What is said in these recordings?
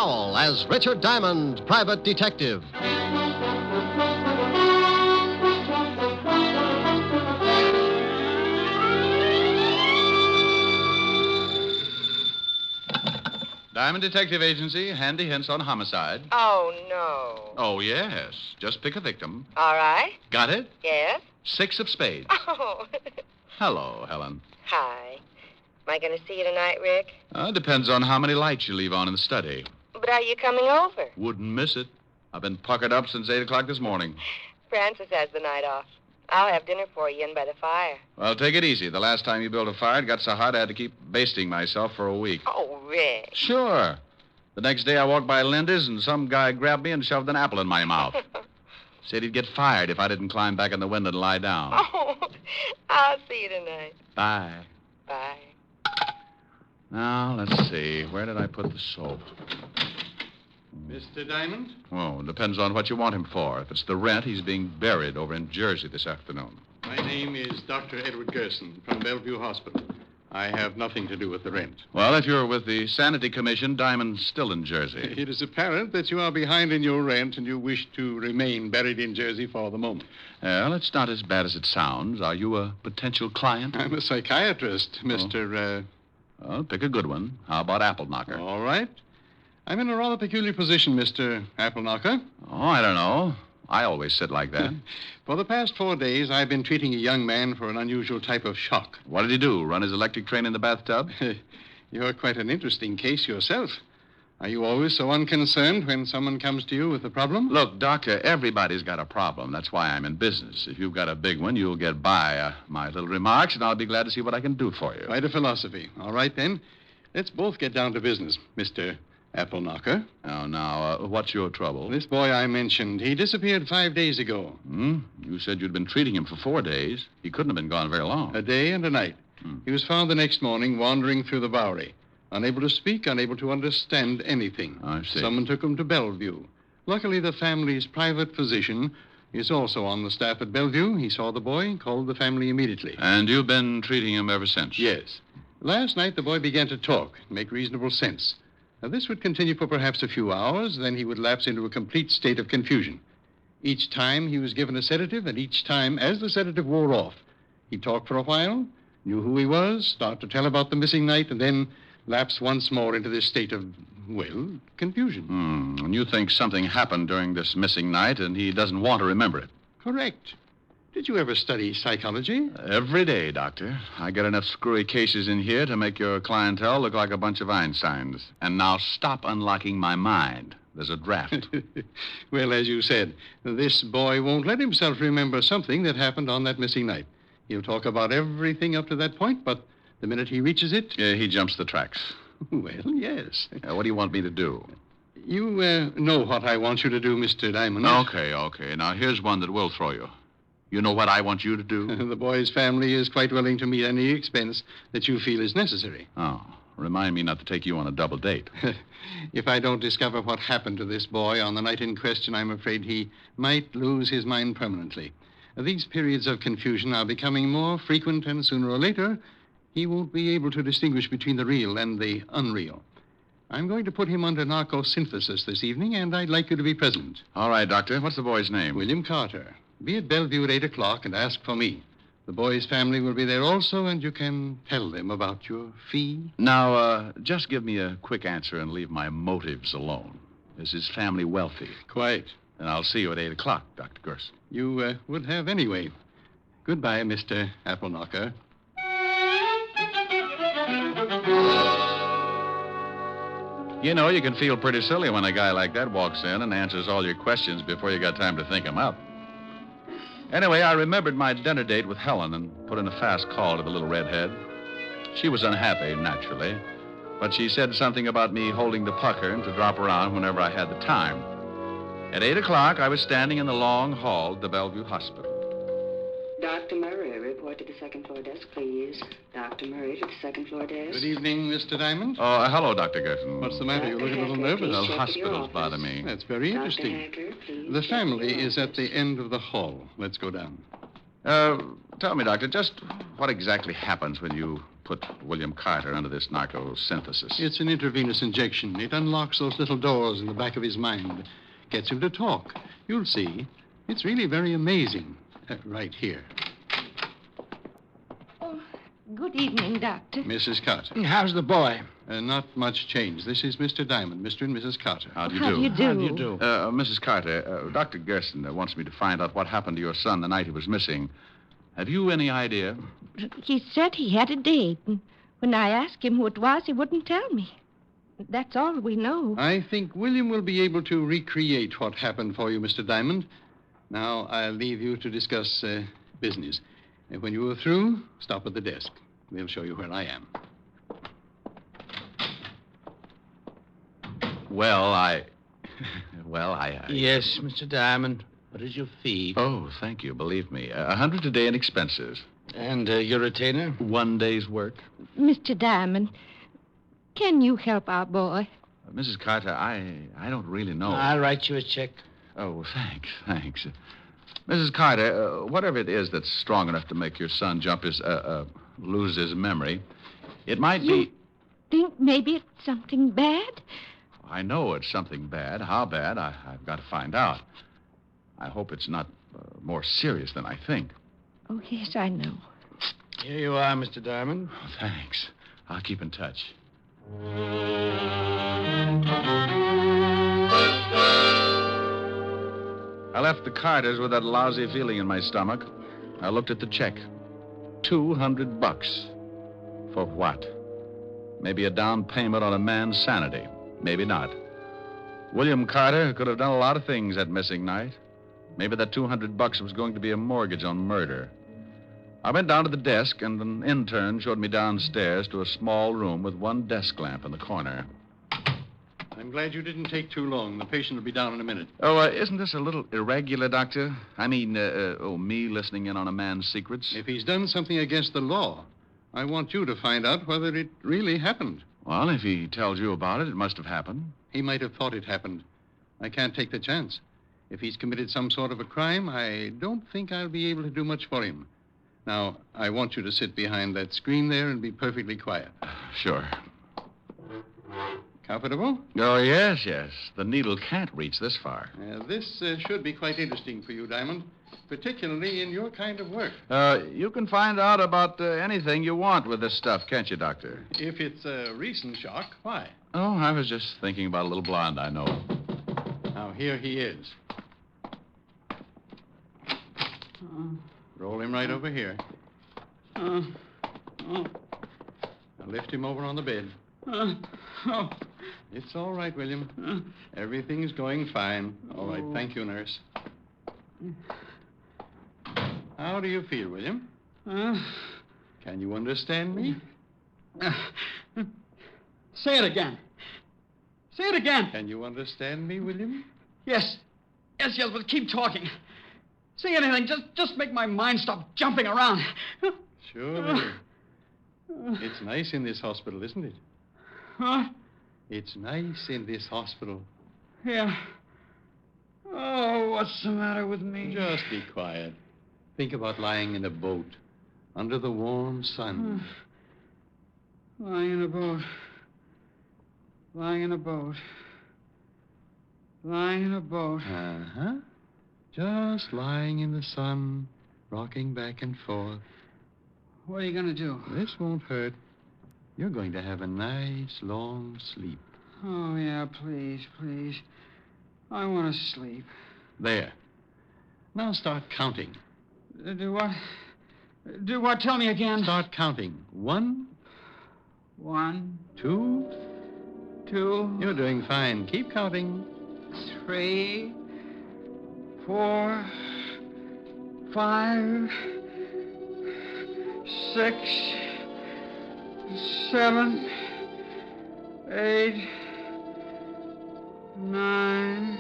Powell as Richard Diamond, private detective. Diamond Detective Agency, handy hints on homicide. Oh, no. Oh, yes. Just pick a victim. All right. Got it? Yes? 6 of spades. Oh. Hello, Helen. Hi. Am I going to see you tonight, Rick? Depends on how many lights you leave on in the study. But are you coming over? Wouldn't miss it. I've been puckered up since 8 o'clock this morning. Francis has the night off. I'll have dinner for you in by the fire. Well, take it easy. The last time you built a fire, it got so hot I had to keep basting myself for a week. Oh, Rick. Sure. The next day I walked by Linda's and some guy grabbed me and shoved an apple in my mouth. Said he'd get fired if I didn't climb back in the window and lie down. Oh, I'll see you tonight. Bye. Bye. Now, let's see. Where did I put the soap? Mr. Diamond? Well, it depends on what you want him for. If it's the rent, he's being buried over in Jersey this afternoon. My name is Dr. Edward Gerson from Bellevue Hospital. I have nothing to do with the rent. Well, if you're with the Sanity Commission, Diamond's still in Jersey. It is apparent that you are behind in your rent and you wish to remain buried in Jersey for the moment. Well, it's not as bad as it sounds. Are you a potential client? I'm a psychiatrist, Mr. Well, pick a good one. How about Apple Knocker? All right. I'm in a rather peculiar position, Mr. Apple Knocker. Oh, I don't know. I always sit like that. For the past 4 days, I've been treating a young man for an unusual type of shock. What did he do? Run his electric train in the bathtub? You're quite an interesting case yourself. Are you always so unconcerned when someone comes to you with a problem? Look, Doctor, everybody's got a problem. That's why I'm in business. If you've got a big one, you'll get by my little remarks, and I'll be glad to see what I can do for you. Quite a philosophy. All right, then. Let's both get down to business, Mr. Apple Knocker. Oh, now, what's your trouble? This boy I mentioned, he disappeared 5 days ago. You said you'd been treating him for 4 days. He couldn't have been gone very long. A day and a night. He was found the next morning wandering through the Bowery, unable to speak, unable to understand anything. I see. Someone took him to Bellevue. Luckily, the family's private physician is also on the staff at Bellevue. He saw the boy, called the family immediately. And you've been treating him ever since? Yes. Last night, the boy began to talk, make reasonable sense. Now, this would continue for perhaps a few hours, then he would lapse into a complete state of confusion. Each time he was given a sedative, and each time, as the sedative wore off, he'd talk for a while, knew who he was, start to tell about the missing night, and then lapse once more into this state of, well, confusion. And you think something happened during this missing night, and he doesn't want to remember it? Correct. Did you ever study psychology? Every day, Doctor. I get enough screwy cases in here to make your clientele look like a bunch of Einsteins. And now stop unlocking my mind. There's a draft. Well, as you said, this boy won't let himself remember something that happened on that missing night. He'll talk about everything up to that point, but the minute he reaches it... He jumps the tracks. Well, yes. What do you want me to do? You know what I want you to do, Mr. Diamond. Okay. Now, here's one that will throw you. You know what I want you to do? The boy's family is quite willing to meet any expense that you feel is necessary. Oh, remind me not to take you on a double date. If I don't discover what happened to this boy on the night in question, I'm afraid he might lose his mind permanently. These periods of confusion are becoming more frequent, and sooner or later, he won't be able to distinguish between the real and the unreal. I'm going to put him under narcosynthesis this evening, and I'd like you to be present. All right, Doctor. What's the boy's name? William Carter. Be at Bellevue at 8 o'clock and ask for me. The boy's family will be there also, and you can tell them about your fee. Now, just give me a quick answer and leave my motives alone. Is his family wealthy? Quite. And I'll see you at 8 o'clock, Dr. Gerson. You would have anyway. Goodbye, Mr. Apple Knocker. You know, you can feel pretty silly when a guy like that walks in and answers all your questions before you got time to think them up. Anyway, I remembered my dinner date with Helen and put in a fast call to the little redhead. She was unhappy, naturally, but she said something about me holding the pucker and to drop around whenever I had the time. At 8 o'clock, I was standing in the long hall at the Bellevue Hospital. Dr. Murray, report to the second floor desk, please. Dr. Murray to the second floor desk. Good evening, Mr. Diamond. Oh, hello, Dr. Gerson. What's the matter? You look a little Dr. nervous. The Check hospitals your bother office. me. That's very Dr. interesting. Hacker, please The check family your is at office. the end of the hall. Let's go down. Tell me, Doctor, just what exactly happens when you put William Carter under this narco-synthesis? It's an intravenous injection. It unlocks those little doors in the back of his mind. Gets him to talk. You'll see. It's really very amazing. Right here. Oh, good evening, Doctor. Mrs. Carter. How's the boy? Not much change. This is Mr. Diamond, Mr. and Mrs. Carter. How do you How do? do you do? How do you do? Mrs. Carter, Dr. Gerson wants me to find out what happened to your son the night he was missing. Have you any idea? He said he had a date, and when I asked him who it was, he wouldn't tell me. That's all we know. I think William will be able to recreate what happened for you, Mr. Diamond. Now, I'll leave you to discuss business. And when you are through, stop at the desk. They'll show you where I am. Well, I... Yes, Mr. Diamond. What is your fee? Oh, thank you. Believe me. 100 a day in expenses. And your retainer? 1 day's work. Mr. Diamond, can you help our boy? Mrs. Carter, I don't really know. I'll write you a check. Oh, thanks. Mrs. Carter, whatever it is that's strong enough to make your son lose his memory, it might be... Think maybe it's something bad? I know it's something bad. How bad, I've got to find out. I hope it's not more serious than I think. Oh, yes, I know. Here you are, Mr. Diamond. Oh, thanks. I'll keep in touch. I left the Carters with that lousy feeling in my stomach. I looked at the check. $200. For what? Maybe a down payment on a man's sanity. Maybe not. William Carter could have done a lot of things that missing night. Maybe that $200 was going to be a mortgage on murder. I went down to the desk, and an intern showed me downstairs to a small room with one desk lamp in the corner. I'm glad you didn't take too long. The patient will be down in a minute. Oh, isn't this a little irregular, Doctor? I mean, me listening in on a man's secrets? If he's done something against the law, I want you to find out whether it really happened. Well, if he tells you about it, it must have happened. He might have thought it happened. I can't take the chance. If he's committed some sort of a crime, I don't think I'll be able to do much for him. Now, I want you to sit behind that screen there and be perfectly quiet. Sure. Comfortable? Oh, yes. The needle can't reach this far. This should be quite interesting for you, Diamond, particularly in your kind of work. You can find out about anything you want with this stuff, can't you, Doctor? If it's a recent shock, why? Oh, I was just thinking about a little blonde I know. Now, here he is. Roll him right over here. Now lift him over on the bed. It's all right, William. Everything's going fine. All right, thank you, nurse. How do you feel, William? Can you understand me? Say it again. Say it again. Can you understand me, William? Yes, but keep talking. Say anything. Just make my mind stop jumping around. Sure. It's nice in this hospital, isn't it? Huh? It's nice in this hospital. Yeah. Oh, what's the matter with me? Just be quiet. Think about lying in a boat under the warm sun. Lying in a boat. Lying in a boat. Lying in a boat. Uh-huh. Just lying in the sun, rocking back and forth. What are you going to do? This won't hurt. You're going to have a nice, long sleep. Oh, yeah, please. I want to sleep. There. Now start counting. Do what? Do what? Tell me again. Start counting. 1, 1, 2. 2. You're doing fine. Keep counting. 3, 4, 5, 6, 7, 8, 9.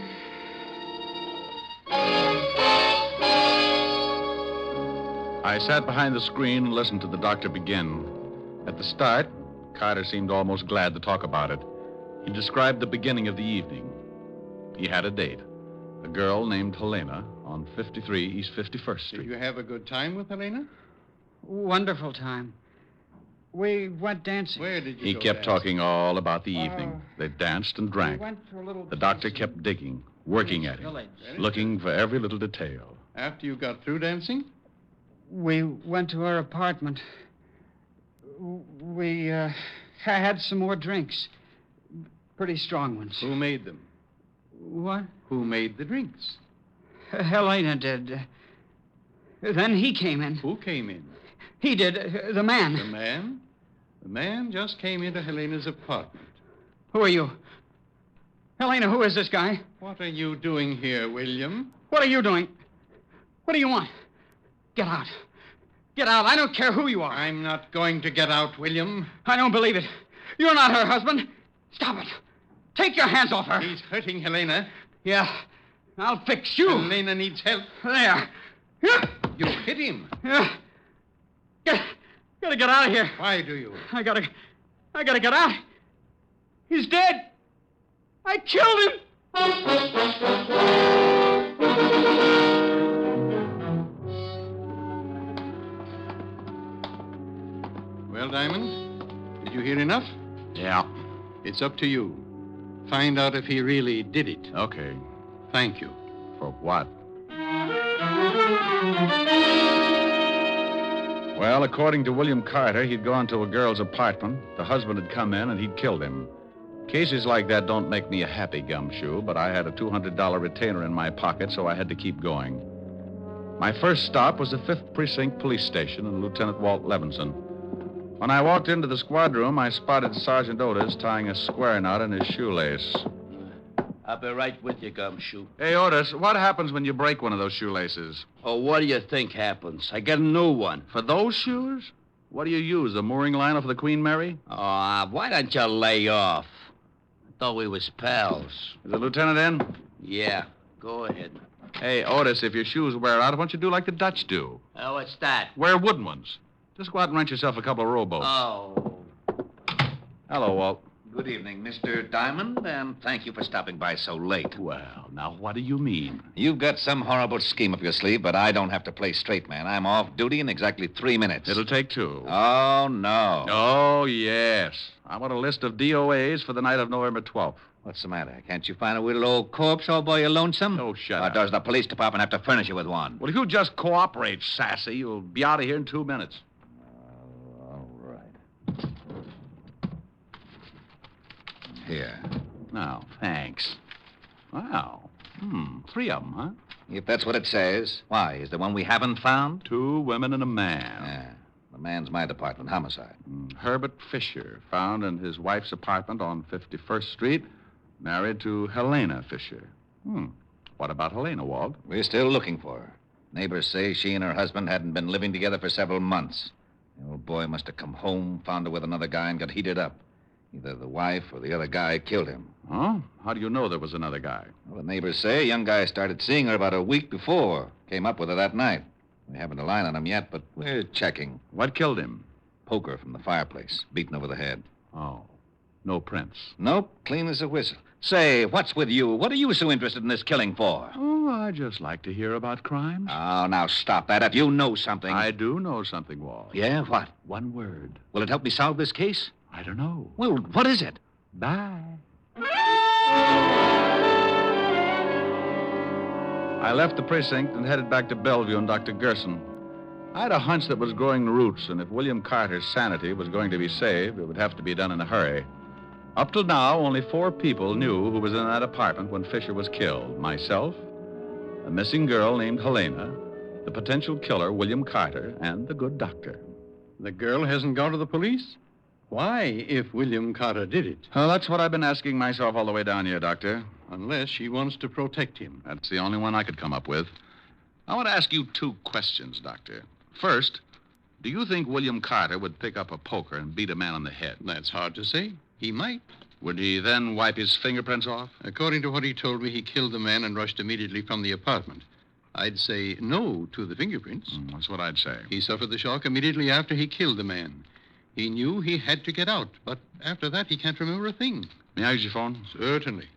I sat behind the screen and listened to the doctor begin. At the start, Carter seemed almost glad to talk about it. He described the beginning of the evening. He had a date. A girl named Helena on 53 East 51st Did Street. you have a good time with Helena? Wonderful time. We went dancing. Where did you He go kept dancing? talking all about the evening. They danced and drank. We went to a little The doctor place in kept digging, working at him, village. looking for every little detail. After you got through dancing? We went to her apartment. We had some more drinks. Pretty strong ones. Who made them? What? Who made the drinks? Helena did. Then he came in. Who came in? He did. The man. The man? The man just came into Helena's apartment. Who are you? Helena, who is this guy? What are you doing here, William? What are you doing? What do you want? Get out. Get out. I don't care who you are. I'm not going to get out, William. I don't believe it. You're not her husband. Stop it. Take your hands off her. He's hurting Helena. Yeah. I'll fix you. Helena needs help. There. You hit him. Gotta get out of here. Why do you? I gotta get out. He's dead. I killed him. Well, Diamond, did you hear enough? Yeah. It's up to you. Find out if he really did it. Okay. Thank you. For what? Well, according to William Carter, he'd gone to a girl's apartment. The husband had come in and he'd killed him. Cases like that don't make me a happy gumshoe, but I had a $200 retainer in my pocket, so I had to keep going. My first stop was the 5th Precinct Police Station and Lieutenant Walt Levinson. When I walked into the squad room, I spotted Sergeant Otis tying a square knot in his shoelace. I'll be right with you, Gumshoe. Hey, Otis, what happens when you break one of those shoelaces? Oh, what do you think happens? I get a new one. For those shoes? What do you use, a mooring line off the Queen Mary? Oh, why don't you lay off? I thought we was pals. Is the lieutenant in? Yeah, go ahead. Hey, Otis, if your shoes wear out, why don't you do like the Dutch do? Oh, what's that? Wear wooden ones. Just go out and rent yourself a couple of rowboats. Oh. Hello, Walt. Good evening, Mr. Diamond, and thank you for stopping by so late. Well, now, what do you mean? You've got some horrible scheme up your sleeve, but I don't have to play straight man. I'm off duty in exactly 3 minutes. It'll take 2. Oh, no. Oh, yes. I want a list of DOAs for the night of November 12th. What's the matter? Can't you find a little old corpse all by your lonesome? Oh, shut Or up. does the police department have to furnish you with one? Well, if you just cooperate, Sassy, you'll be out of here in 2 minutes. All right. Here. Now, thanks. Wow. 3 of them, huh? If that's what it says, why? Is there one we haven't found? 2 women and a man. Yeah. The man's my department, homicide. Herbert Fisher, found in his wife's apartment on 51st Street, married to Helena Fisher. What about Helena, Walt? We're still looking for her. Neighbors say she and her husband hadn't been living together for several months. The old boy must have come home, found her with another guy, and got heated up. Either the wife or the other guy killed him. Huh? How do you know there was another guy? Well, the neighbors say a young guy started seeing her about a week before. Came up with her that night. We haven't a line on him yet, but we're checking. What killed him? Poker from the fireplace, beaten over the head. Oh, no prints. Nope, clean as a whistle. Say, what's with you? What are you so interested in this killing for? Oh, I just like to hear about crimes. Oh, now stop that. If you know something... I do know something, Walt. Yeah, what? One word. Will it help me solve this case? I don't know. Well, what is it? Bye. I left the precinct and headed back to Bellevue and Dr. Gerson. I had a hunch that was growing roots, and if William Carter's sanity was going to be saved, it would have to be done in a hurry. Up till now, only 4 people knew who was in that apartment when Fisher was killed. Myself, a missing girl named Helena, the potential killer, William Carter, and the good doctor. The girl hasn't gone to the police? Why, if William Carter did it? Well, that's what I've been asking myself all the way down here, Doctor. Unless she wants to protect him. That's the only one I could come up with. I want to ask you 2 questions, Doctor. First, do you think William Carter would pick up a poker and beat a man on the head? That's hard to say. He might. Would he then wipe his fingerprints off? According to what he told me, he killed the man and rushed immediately from the apartment. I'd say no to the fingerprints. That's what I'd say. He suffered the shock immediately after he killed the man. He knew he had to get out, but after that, he can't remember a thing. May I use your phone? Certainly.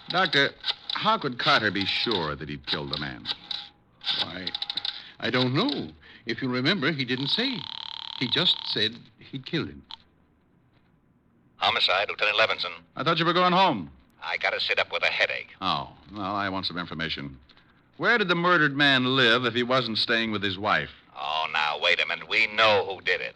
Doctor, how could Carter be sure that he'd killed the man? Why, I don't know. If you remember, he didn't say. He just said he'd killed him. Homicide, Lieutenant Levinson. I thought you were going home. I gotta sit up with a headache. Oh, well, I want some information. Where did the murdered man live if he wasn't staying with his wife? Oh, now, wait a minute. We know who did it.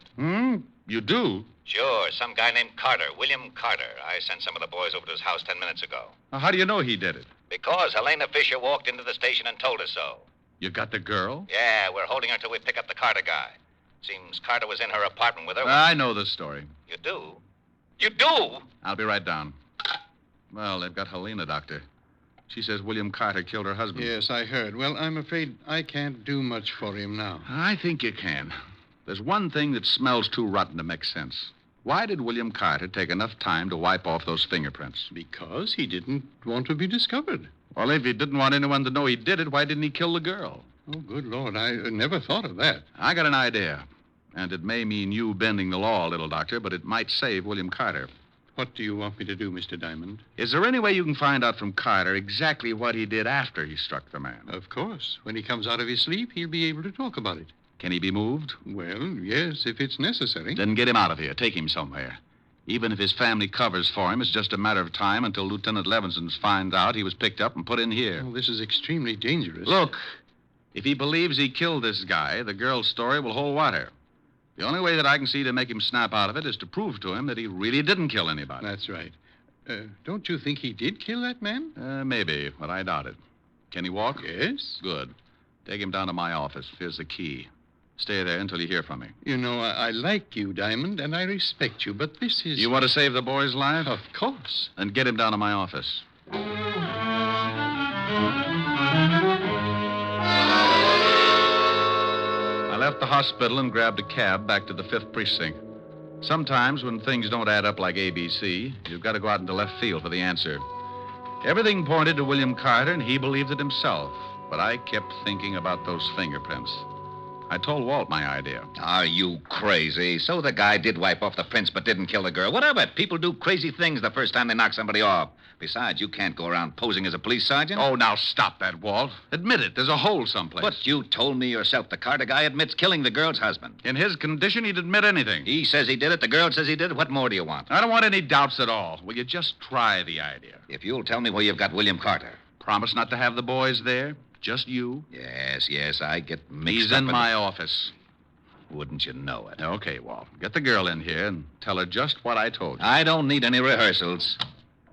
You do? Sure, some guy named Carter, William Carter. I sent some of the boys over to his house 10 minutes ago. How do you know he did it? Because Helena Fisher walked into the station and told us so. You got the girl? Yeah, we're holding her till we pick up the Carter guy. Seems Carter was in her apartment with her. I know the story. You do? You do? I'll be right down. Well, they've got Helena, Doctor. She says William Carter killed her husband. Yes, I heard. Well, I'm afraid I can't do much for him now. I think you can. There's one thing that smells too rotten to make sense. Why did William Carter take enough time to wipe off those fingerprints? Because he didn't want to be discovered. Well, if he didn't want anyone to know he did it, why didn't he kill the girl? Oh, good Lord, I never thought of that. I got an idea. And it may mean you bending the law a little, Doctor, but it might save William Carter. What do you want me to do, Mr. Diamond? Is there any way you can find out from Carter exactly what he did after he struck the man? Of course. When he comes out of his sleep, he'll be able to talk about it. Can he be moved? Well, yes, if it's necessary. Then get him out of here. Take him somewhere. Even if his family covers for him, it's just a matter of time until Lieutenant Levinson finds out he was picked up and put in here. Oh, this is extremely dangerous. Look, if he believes he killed this guy, the girl's story will hold water. The only way that I can see to make him snap out of it is to prove to him that he really didn't kill anybody. That's right. Don't you think he did kill that man? Maybe, but I doubt it. Can he walk? Yes. Good. Take him down to my office. Here's the key. Stay there until you hear from me. You know, I like you, Diamond, and I respect you, but this is... You want to save the boy's life? Of course. Then get him down to my office. I left the hospital and grabbed a cab back to the 5th Precinct. Sometimes when things don't add up like ABC, you've got to go out into left field for the answer. Everything pointed to William Carter, and he believed it himself. But I kept thinking about those fingerprints. I told Walt my idea. Are you crazy? So the guy did wipe off the prints but didn't kill the girl. Whatever. People do crazy things the first time they knock somebody off. Besides, you can't go around posing as a police sergeant. Oh, now stop that, Walt. Admit it. There's a hole someplace. But you told me yourself the Carter guy admits killing the girl's husband. In his condition, he'd admit anything. He says he did it. The girl says he did it. What more do you want? I don't want any doubts at all. Will you just try the idea? If you'll tell me where you've got William Carter. Promise not to have the boys there? Just you? Yes, I get mixed He's up in my office. Wouldn't you know it? Okay, Walt. Get the girl in here and tell her just what I told you. I don't need any rehearsals.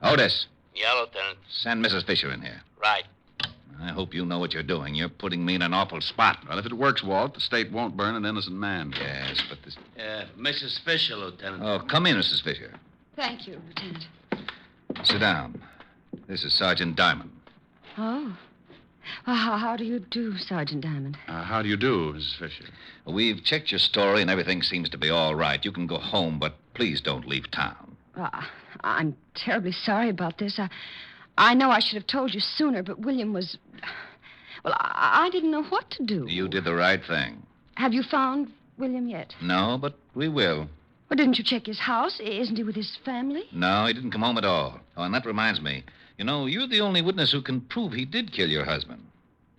Otis, Yeah, Lieutenant. send Mrs. Fisher in here. Right. I hope you know what you're doing. You're putting me in an awful spot. Well, if it works, Walt, the state won't burn an innocent man. Yes, but this... Mrs. Fisher, Lieutenant. Oh, come in, Mrs. Fisher. Thank you, Lieutenant. Sit down. This is Sergeant Diamond. Oh. Well, how do you do, Sergeant Diamond? How do you do, Mrs. Fisher? We've checked your story, and everything seems to be all right. You can go home, but please don't leave town. I'm terribly sorry about this. I know I should have told you sooner, but William was... Well, I didn't know what to do. You did the right thing. Have you found William yet? No, but we will. Well, didn't you check his house? Isn't he with his family? No, he didn't come home at all. Oh, and that reminds me. You know, you're the only witness who can prove he did kill your husband.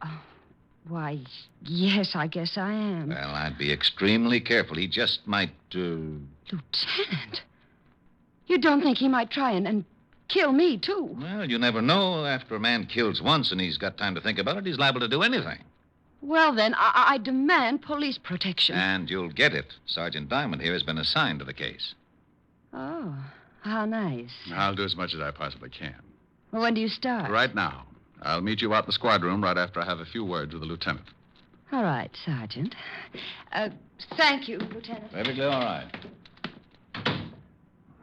Oh, why, yes, I guess I am. Well, I'd be extremely careful. He just might, Lieutenant, you don't think he might try and kill me, too? Well, you never know. After a man kills once and he's got time to think about it, he's liable to do anything. Well, then, I demand police protection. And you'll get it. Sergeant Diamond here has been assigned to the case. Oh, how nice. I'll do as much as I possibly can. Well, when do you start? Right now. I'll meet you out in the squad room right after I have a few words with the lieutenant. All right, Sergeant. Thank you, Lieutenant. Perfectly all right.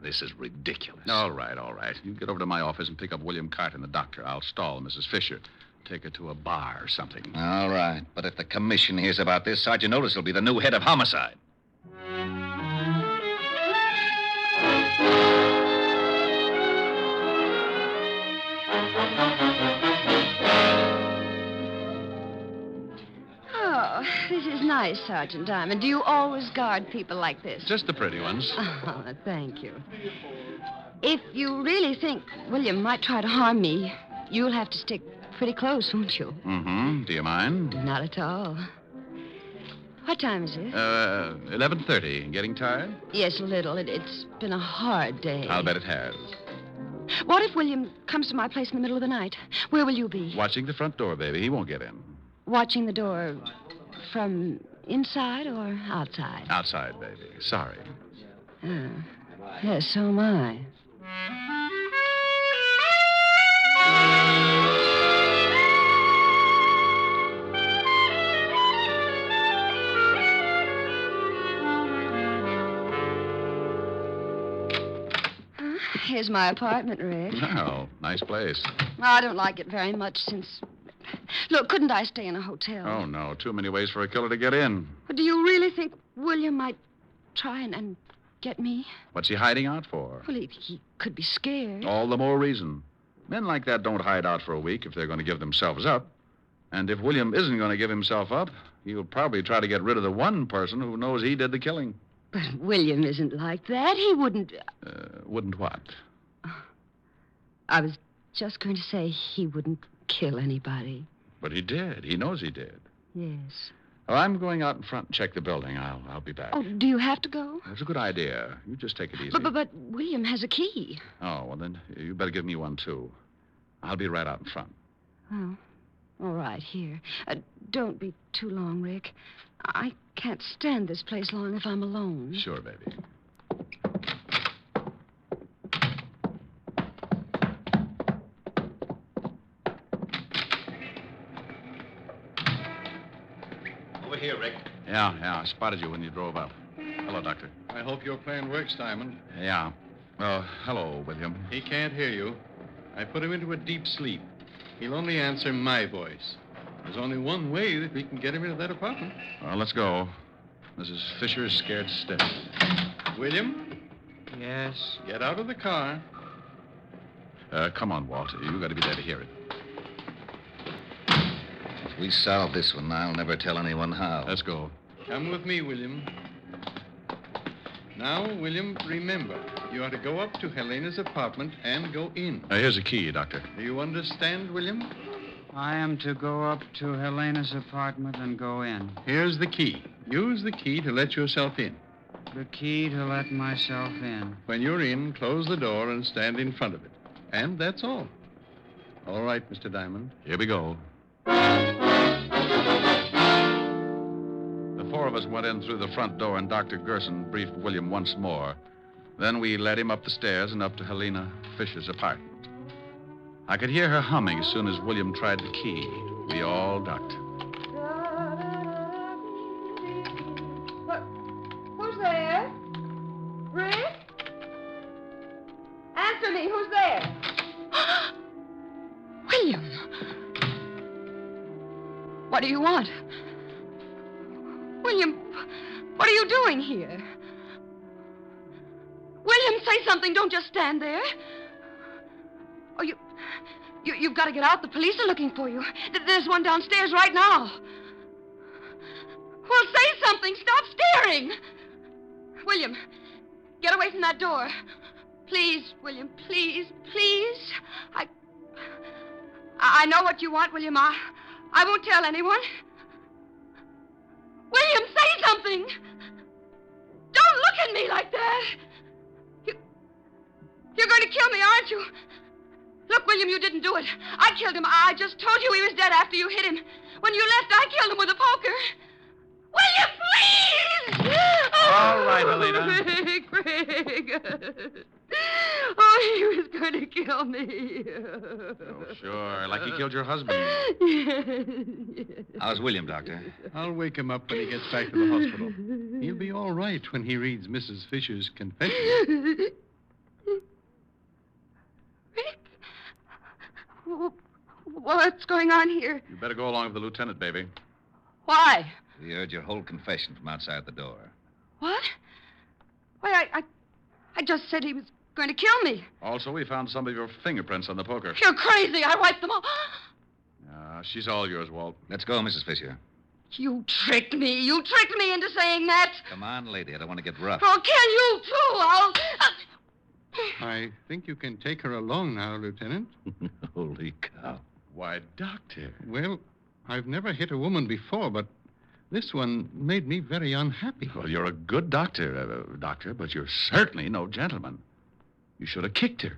This is ridiculous. All right. You get over to my office and pick up William Carter and the doctor. I'll stall Mrs. Fisher. Take her to a bar or something. All right. But if the commission hears about this, Sergeant Otis will be the new head of homicide. Oh, this is nice, Sergeant Diamond. Do you always guard people like this? Just the pretty ones. Oh, thank you. If you really think William might try to harm me, you'll have to stick pretty close, won't you? Mm-hmm. Do you mind? Not at all. What time is it? 11:30. Getting tired? Yes, a little. It's been a hard day. I'll bet it has. What if William comes to my place in the middle of the night? Where will you be? Watching the front door, baby. He won't get in. Watching the door from inside or outside? Outside, baby. Sorry. Oh. Yes, so am I. Here's my apartment, Rick. Oh, nice place. I don't like it very much since... Look, couldn't I stay in a hotel? Oh, no. Too many ways for a killer to get in. But do you really think William might try and get me? What's he hiding out for? Well, he could be scared. All the more reason. Men like that don't hide out for a week if they're going to give themselves up. And if William isn't going to give himself up, he'll probably try to get rid of the one person who knows he did the killing. But William isn't like that. He wouldn't... Wouldn't what? I was just going to say he wouldn't kill anybody. But he did. He knows he did. Yes. Well, I'm going out in front and check the building. I'll be back. Oh, do you have to go? That's a good idea. You just take it easy. But William has a key. Oh, well, then you better give me one, too. I'll be right out in front. Oh, all right, here. Don't be too long, Rick. I can't stand this place long if I'm alone. Sure, baby. Over here, Rick. Yeah, I spotted you when you drove up. Hello, Doctor. I hope your plan works, Diamond. Yeah. Well, hello, William. He can't hear you. I put him into a deep sleep. He'll only answer my voice. There's only one way that we can get him into that apartment. Well, let's go. Mrs. Fisher is scared stiff. William, Yes? get out of the car. Come on, Walter. You got to be there to hear it. If we solve this one, I'll never tell anyone how. Let's go. Come with me, William. Now, William, remember, you are to go up to Helena's apartment and go in. Here's a key, Doctor. Do you understand, William? I am to go up to Helena's apartment and go in. Here's the key. Use the key to let yourself in. The key to let myself in. When you're in, close the door and stand in front of it. And that's all. All right, Mr. Diamond. Here we go. The four of us went in through the front door, and Dr. Gerson briefed William once more. Then we led him up the stairs and up to Helena Fisher's apartment. I could hear her humming as soon as William tried the key. We all ducked. Who's there? Rick? Answer me. Who's there? William. What do you want? William, what are you doing here? William, say something. Don't just stand there. Oh, you've got to get out. The police are looking for you. There's one downstairs right now. Well, say something. Stop staring. William, get away from that door. Please, William, please, please. I know what you want, William. I won't tell anyone. William, say something. Don't look at me like that. You're going to kill me, aren't you? Look, William, you didn't do it. I killed him. I just told you he was dead after you hit him. When you left, I killed him with a poker. William, please! All right, Helena. Craig. Oh, he was going to kill me. Oh, sure. Like he killed your husband. Yes. How's William, Doctor? I'll wake him up when he gets back to the hospital. He'll be all right when he reads Mrs. Fisher's confession. Rick? What's going on here? You better go along with the lieutenant, baby. Why? We heard your whole confession from outside the door. What? Why, I just said he was going to kill me. Also, we found some of your fingerprints on the poker. You're crazy. I wiped them all. She's all yours, Walt. Let's go, Mrs. Fisher. You tricked me. You tricked me into saying that. Come on, lady. I don't want to get rough. I'll kill you, too. I think you can take her along now, Lieutenant. Holy cow. Why, Doctor. Well, I've never hit a woman before, but This one made me very unhappy. Well, you're a good doctor, but you're certainly no gentleman. You should have kicked her.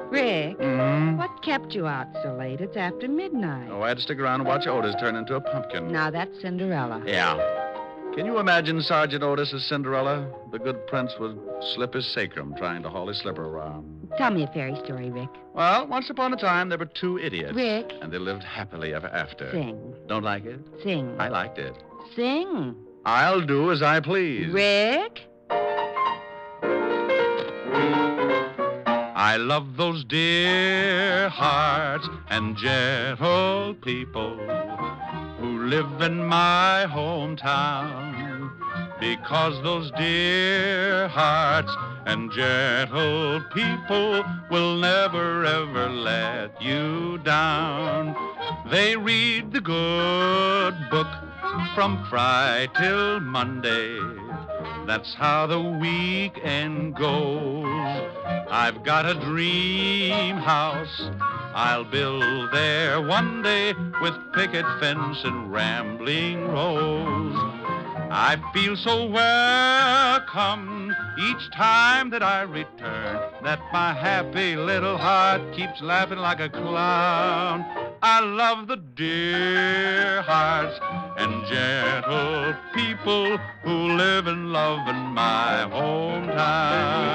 Rick, what kept you out so late? It's after midnight. Oh, I had to stick around and watch Otis turn into a pumpkin. Now, that's Cinderella. Yeah. Can you imagine Sergeant Otis as Cinderella? The good prince would slip his sacrum trying to haul his slipper around. Tell me a fairy story, Rick. Well, once upon a time, there were two idiots. Rick. And they lived happily ever after. Sing. Don't like it? Sing. I liked it. Sing. I'll do as I please. Rick? I love those dear hearts and gentle people who live in my hometown, because those dear hearts and gentle people will never, ever let you down. They read the good book from Friday till Monday. That's how the weekend goes. I've got a dream house I'll build there one day with picket fence and rambling rose. I feel so welcome each time that I return that my happy little heart keeps laughing like a clown. I love the dear hearts and gentle people who live and love in my hometown.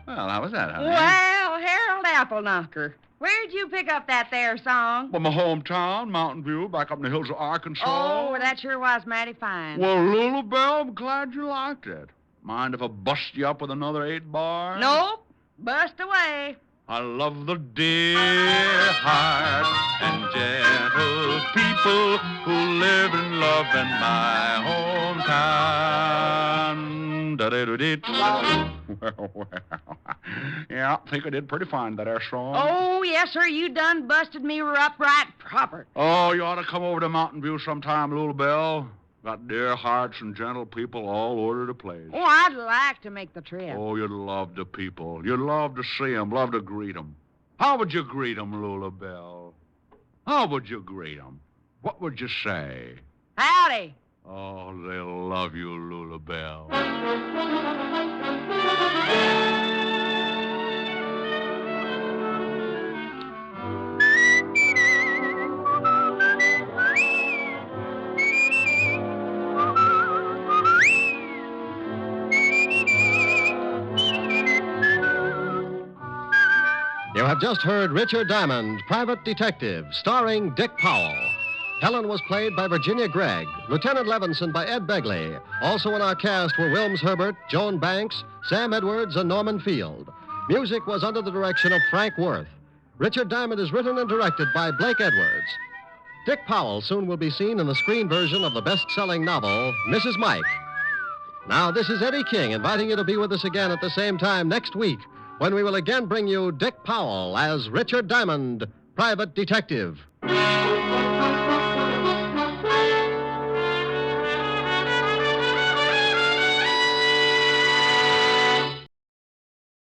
Well, how was that, honey? Well, Harold Appleknocker, where'd you pick up that there song? Well, my hometown, Mountain View, back up in the hills of Arkansas. Oh, that sure was mighty fine. Well, Lulu Bell, I'm glad you liked it. Mind if I bust you up with another 8-bar? Nope. Bust away. I love the dear heart and gentle people who live and love in my hometown. Da-da-da-dee. Well. Yeah, I think I did pretty fine that air song. Oh, yes, sir. You done busted me up right proper. Oh, you ought to come over to Mountain View sometime, Lulu Bell. Got dear hearts and gentle people all over the place. Oh, I'd like to make the trip. Oh, you'd love the people. You'd love to see them, love to greet them. How would you greet them, Lulu Bell? How would you greet them? What would you say? Howdy. Oh, they'll love you, Lulu Bell. You have just heard Richard Diamond, Private Detective, starring Dick Powell. Helen was played by Virginia Gregg, Lieutenant Levinson by Ed Begley. Also in our cast were Wilms Herbert, Joan Banks, Sam Edwards, and Norman Field. Music was under the direction of Frank Worth. Richard Diamond is written and directed by Blake Edwards. Dick Powell soon will be seen in the screen version of the best-selling novel, Mrs. Mike. Now, this is Eddie King inviting you to be with us again at the same time next week, when we will again bring you Dick Powell as Richard Diamond, Private Detective.